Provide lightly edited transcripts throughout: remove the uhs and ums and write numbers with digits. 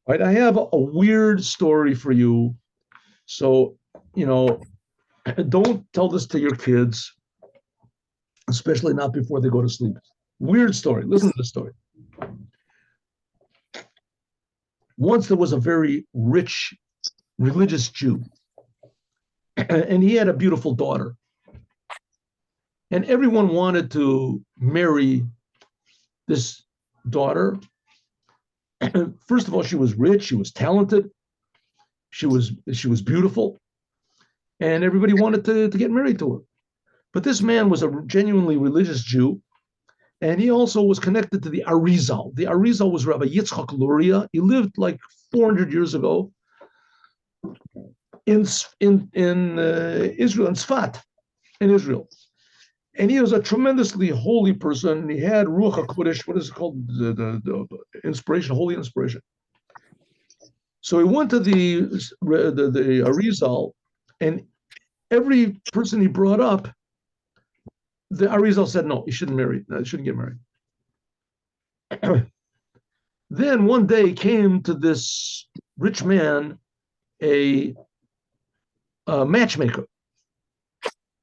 Right? I have a weird story for you. So, you know, don't tell this to your kids, especially not before they go to sleep. Weird story. Listen to the story. Once there was a very rich religious Jew, and he had a beautiful daughter, and everyone wanted to marry this daughter. First of all, she was rich, she was talented, she was beautiful, and everybody wanted to get married to her. But this man was a genuinely religious Jew, and he also was connected to the Arizal. The Arizal was Rabbi Yitzchak Luria. He lived like 400 years ago in Israel, in Sfat, in Israel. And he was a tremendously holy person. He had Ruach HaKodesh, what is it called? The inspiration, holy inspiration. So he went to the Arizal, and every person he brought up, the Arizal said, no, he shouldn't marry. No, he shouldn't get married. Then one day came to this rich man a, a matchmaker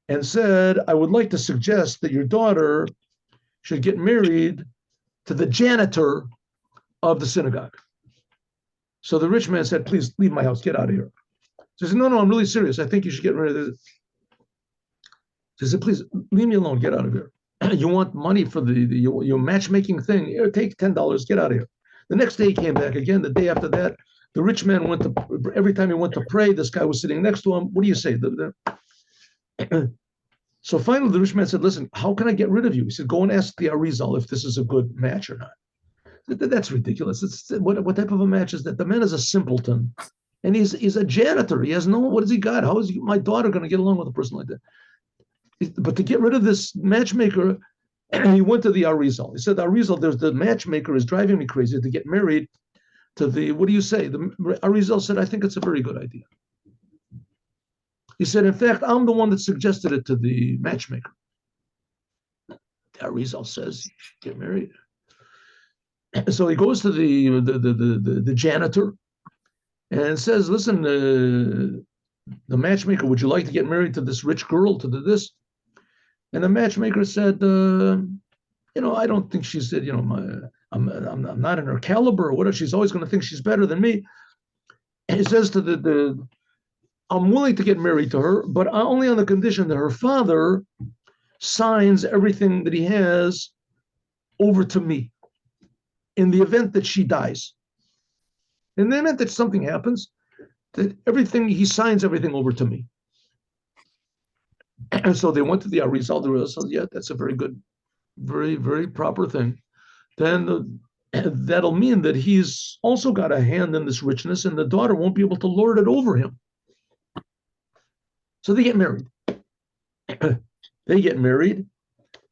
and said, I would like to suggest that your daughter should get married to the janitor of the synagogue. So the rich man said, please leave my house, get out of here. She said, no, no, I'm really serious. I think you should get married to this. She said, please leave me alone, get out of here. You want money for your matchmaking thing? Here, take $10, get out of here. The next day he came back again. The day after that, the rich man went to, every time he went to pray, this guy was sitting next to him. What do you say? So finally, the rich man said, listen, how can I get rid of you? He said, go and ask the Arizal if this is a good match or not. That's ridiculous. What type of a match is that? The man is a simpleton, and he's a janitor. He has no, what has he got? How is my daughter going to get along with a person like that? But to get rid of this matchmaker, he went to the Arizal. He said, Arizal, there's the matchmaker is driving me crazy to get married to the, what do you say? The Arizal said, I think it's a very good idea. He said, in fact, I'm the one that suggested it to the matchmaker. The Arizal says, you should get married. So he goes to the janitor and says, listen, the matchmaker, would you like to get married to this rich girl, to this? And the matchmaker said, I don't think she said, I'm not in her caliber or whatever. She's always going to think she's better than me. And he says to I'm willing to get married to her, but only on the condition that her father signs everything that he has over to me in the event that she dies. In the event that something happens, that he signs everything over to me. And so they went to the Arizal. The Arizal said, yeah, that's a very good, very, very proper thing. Then that'll mean that he's also got a hand in this richness, and the daughter won't be able to lord it over him. So they get married. They get married,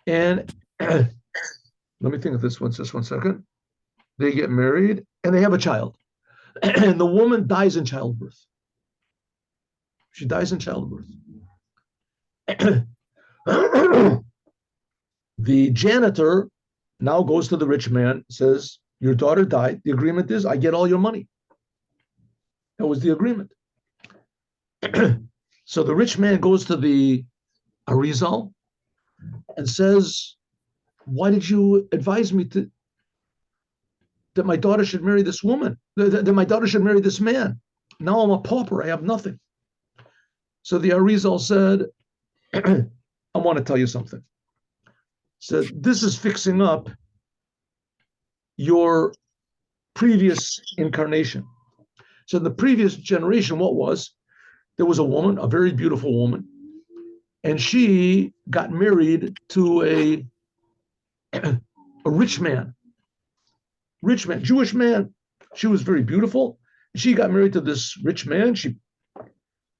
and let me think of this one just one second. They get married, and they have a child. And the woman dies in childbirth. She dies in childbirth. The janitor now goes to the rich man, says, your daughter died. The agreement is I get all your money. That was the agreement. So the rich man goes to the Arizal and says, why did you advise me that my daughter should marry this woman, that my daughter should marry this man? Now I'm a pauper. I have nothing. So the Arizal said, I want to tell you something. Said, this is fixing up your previous incarnation. So in the previous generation, what was? There was a woman, a very beautiful woman, and she got married to a rich man, Jewish man. She was very beautiful. She got married to this rich man. She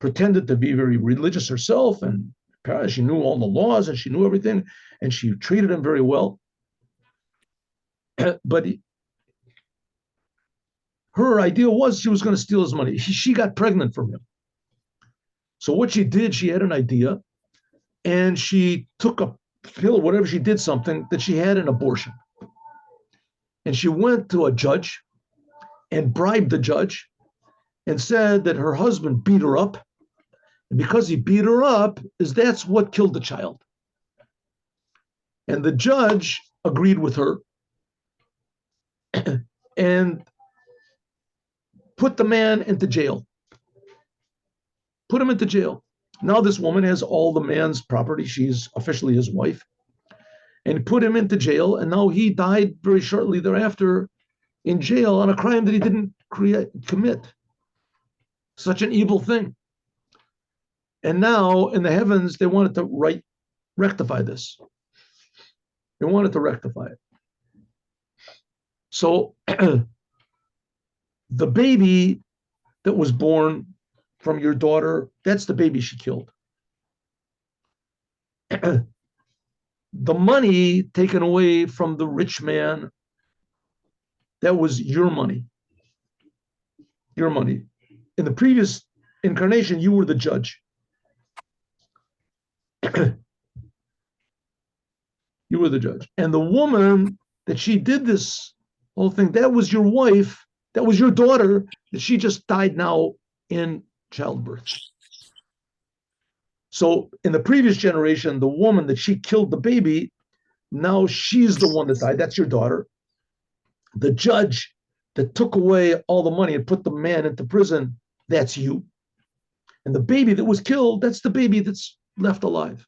pretended to be very religious herself, and she knew all the laws and she knew everything, and she treated him very well. But her idea was she was going to steal his money. She got pregnant from him. So what she did, she had an idea, and she took a pill, whatever, she did something that she had an abortion. And she went to a judge, and bribed the judge and said that her husband beat her up. And because he beat her up, that's what killed the child. And the judge agreed with her and put the man into jail. Put him into jail. Now this woman has all the man's property. She's officially his wife. And put him into jail. And now he died very shortly thereafter in jail on a crime that he didn't commit. Such an evil thing. And now in the heavens, they wanted to rectify this. They wanted to rectify it. So the baby that was born from your daughter, that's the baby she killed. The money taken away from the rich man, that was your money. Your money. In the previous incarnation, you were the judge. You were the judge. And the woman that she did this whole thing, that was your wife, that was your daughter, that she just died now in childbirth. So in the previous generation, the woman that she killed the baby, now she's the one that died. That's your daughter. The judge that took away all the money and put the man into prison, that's you. And the baby that was killed, that's the baby that's left alive.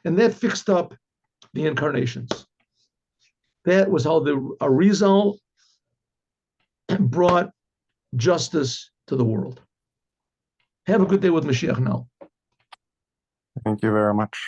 And that fixed up the incarnations. That was how the Arizal brought justice to the world. Have a good day with Mashiach now. Thank you very much.